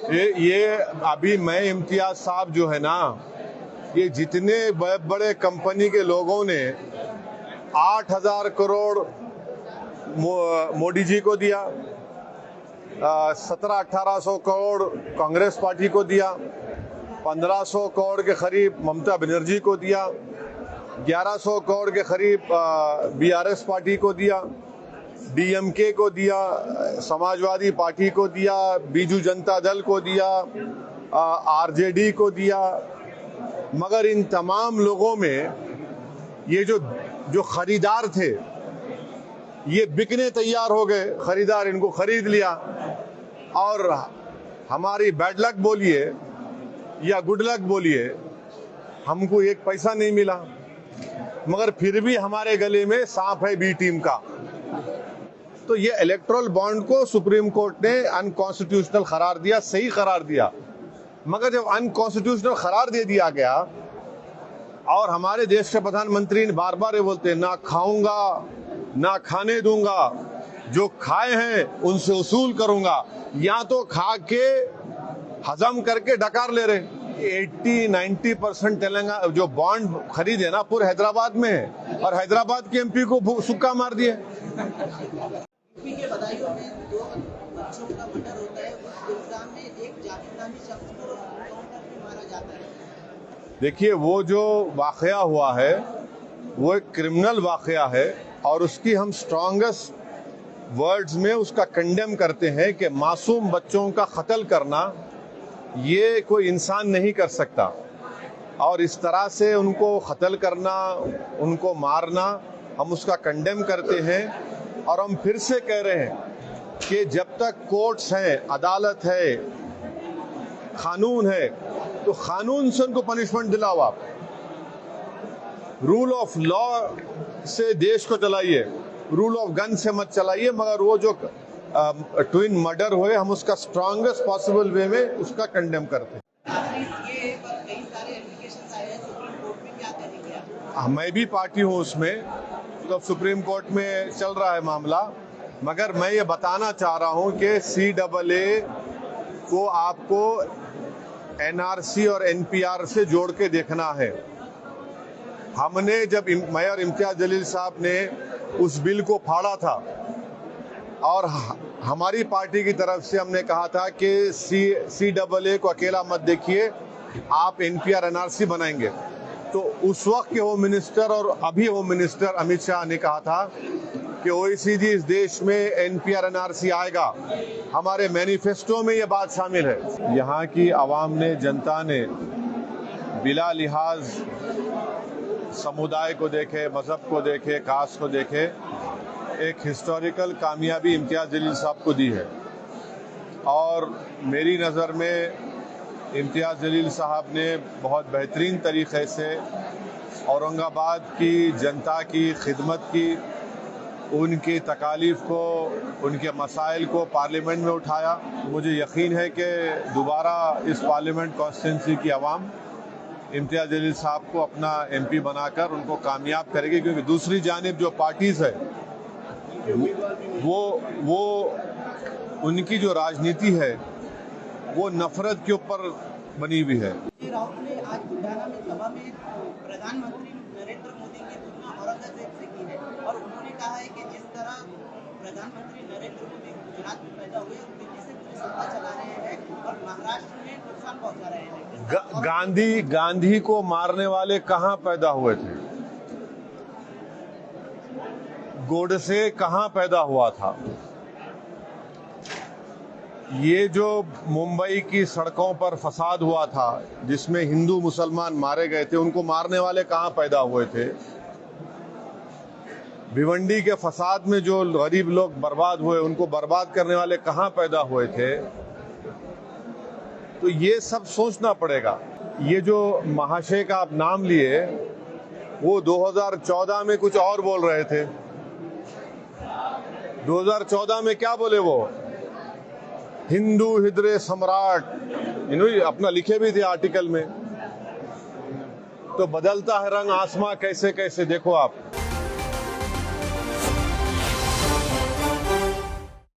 ये अभी मैं इम्तियाज साहब जो है ना, ये जितने बड़े बड़े कंपनी के लोगों ने 8,000 करोड़ मोदी जी को दिया, 1700-1800 करोड़ कांग्रेस पार्टी को दिया, 1500 करोड़ के करीब ममता बनर्जी को दिया, 1100 करोड़ के करीब बीआरएस पार्टी को दिया, डीएमके को दिया, समाजवादी पार्टी को दिया, बीजू जनता दल को दिया, आरजेडी को दिया। मगर इन तमाम लोगों में ये जो खरीदार थे ये बिकने तैयार हो गए। खरीदार इनको खरीद लिया और हमारी बैड लक बोलिए या गुड लक बोलिए, हमको एक पैसा नहीं मिला, मगर फिर भी हमारे गले में सांप है बी टीम का। तो ये इलेक्टोरल बॉन्ड को सुप्रीम कोर्ट ने अनकॉन्स्टिट्यूशनल करार दिया, सही करार दिया। मगर जब अनकॉन्स्टिट्यूशनल करार दे दिया गया और हमारे देश के प्रधानमंत्री बार बार ये बोलते हैं, ना खाऊंगा ना खाने दूंगा, जो खाए हैं उनसे वसूल करूंगा, या तो खा के हजम करके डकार ले रहे। 80-90% तेलंगाना जो बॉन्ड खरीदे ना पूरे हैदराबाद में है, और हैदराबाद के एमपी को सुक्का मार दिए। के बदायूं में 2 बच्चों का मर्डर होता है, उस इल्जाम में एक जाकिर नामी शख्स को एनकाउंटर में मारा जाता है। देखिए, वो जो वाकया हुआ है वो एक क्रिमिनल वाकया है और उसकी हम स्ट्रॉन्गेस्ट वर्ड्स में उसका कंडेम करते हैं कि मासूम बच्चों का कत्ल करना ये कोई इंसान नहीं कर सकता, और इस तरह से उनको कत्ल करना, उनको मारना, हम उसका कंडेम करते हैं। और हम फिर से कह रहे हैं कि जब तक कोर्ट्स हैं, अदालत है, कानून है, तो कानून से उनको पनिशमेंट दिलाओ। आप रूल ऑफ लॉ से देश को चलाइए, रूल ऑफ गन से मत चलाइए। मगर वो जो ट्विन मर्डर हुए, हम उसका स्ट्रॉन्गेस्ट पॉसिबल वे में उसका कंडेम करते हैं। मैं भी पार्टी हूँ उसमें, तो सुप्रीम कोर्ट में चल रहा है मामला। मगर मैं ये बताना चाह रहा हूँ कि CAA को आपको NRC और NPR से जोड़ के देखना है। हमने जब मैं और इम्तियाज जलील साहब ने उस बिल को फाड़ा था और हमारी पार्टी की तरफ से हमने कहा था कि CAA को अकेला मत देखिए, आप NPR NRC बनाएंगे। तो उस वक्त के होम मिनिस्टर और अभी होम मिनिस्टर अमित शाह ने कहा था कि OECD इस देश में NPR NRC आएगा। हमारे मैनिफेस्टो में ये बात शामिल है। यहाँ की आवाम ने, जनता ने बिला लिहाज समुदाय को देखे, मजहब को देखे, कास्ट को देखे, एक हिस्टोरिकल कामयाबी इम्तियाज जलील साहब को दी है। और मेरी नज़र में इम्तियाज जलील साहब ने बहुत बेहतरीन तरीक़े से औरंगाबाद की जनता की खिदमत की, उनकी तकालीफ को, उनके मसाइल को पार्लियामेंट में उठाया। मुझे यकीन है कि दोबारा इस पार्लियामेंट कॉन्स्टिट्यूंसी की आवाम इम्तियाज जलील साहब को अपना MP बनाकर उनको कामयाब करेगी, क्योंकि दूसरी जानिब जो पार्टीज़ है वो उनकी जो राजनीति है वो नफरत के ऊपर बनी हुई है। राउत ने आज बुढ़ाना में सभा में प्रधानमंत्री नरेंद्र मोदी की तुलना औरंगजेब से की है, और उन्होंने कहा है कि जिस तरह प्रधानमंत्री नरेंद्र मोदी गुजरात में पैदा हुए, दिल्ली से पूरी सत्ता चला रहे हैं और महाराष्ट्र में नुकसान पहुंचा रहे हैं। गांधी को मारने वाले कहाँ पैदा हुए थे? गोडसे कहाँ पैदा हुआ था? ये जो मुंबई की सड़कों पर फसाद हुआ था जिसमें हिंदू मुसलमान मारे गए थे, उनको मारने वाले कहाँ पैदा हुए थे? भिवंडी के फसाद में जो गरीब लोग बर्बाद हुए, उनको बर्बाद करने वाले कहाँ पैदा हुए थे? तो ये सब सोचना पड़ेगा। ये जो महाशय का आप नाम लिए, वो 2014 में कुछ और बोल रहे थे। 2014 में क्या बोले वो? हिंदू हृदय सम्राट, इन्होंने अपना लिखे भी थे आर्टिकल में। तो बदलता है रंग आसमां कैसे कैसे, देखो आप।